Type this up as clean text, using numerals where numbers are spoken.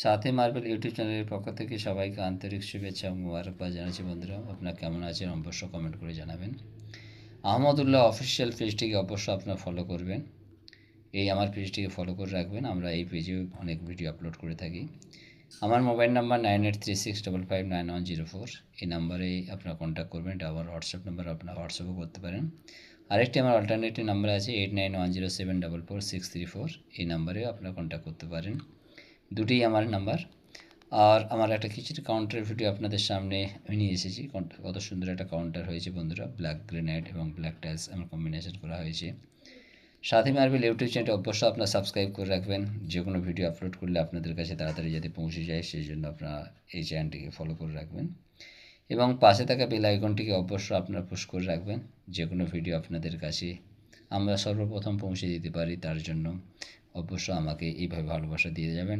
সাথে marble YouTube চ্যানেলের পক্ষ থেকে সবাইকে আন্তরিক শুভেচ্ছা ও মোবারকবাদ জানাচ্ছি। বন্ধুরা, আপনারা কেমন আছেন অবশ্যই কমেন্ট করে জানাবেন। আহমদুল্লাহ অফিসিয়াল পেজটিকে অবশ্যই আপনারা ফলো করবেন। এই আমার পেজটিকে ফলো করে রাখবেন। আমরা এই পেজেও অনেক ভিডিও আপলোড করে থাকি। আমার মোবাইল নাম্বার 9836559104। এই নাম্বারে আপনারা কন্ট্যাক্ট করবেন। এটা আমার হোয়াটসঅ্যাপ নাম্বার, আপনারা হোয়াটসঅ্যাপও করতে পারেন। আরেকটি আমার অল্টারনেটিভ নাম্বার আছে 8910744634। এই নাম্বারেও আপনারা কন্ট্যাক্ট করতে পারেন। দুটিই আমার নাম্বার। আর আমার একটা কিচেন কাউন্টারের ভিডিও আপনাদের সামনে আমি নিয়ে এসেছি। কত সুন্দর একটা কাউন্টার হয়েছে বন্ধুরা। ব্ল্যাক গ্রেনাইট এবং ব্ল্যাক টাইলস আমার কম্বিনেশন করা হয়েছে। সাথী মার্বেল ইউটিউব চ্যানেলটি অবশ্যই আপনারা সাবস্ক্রাইব করে রাখবেন। যে কোনো ভিডিও আপলোড করলে আপনাদের কাছে তাড়াতাড়ি যাতে পৌঁছে যায় সেই জন্য আপনারা এই চ্যানেলটিকে ফলো করে রাখবেন এবং পাশে থাকা বেল আইকনটিকে অবশ্যই আপনারা পুশ করে রাখবেন। যে কোনো ভিডিও আপনাদের কাছে আমরা সর্বপ্রথম পৌঁছে দিতে পারি, তার জন্য অবশ্যই আমাকে এইভাবে ভালোবাসা দিয়ে যাবেন।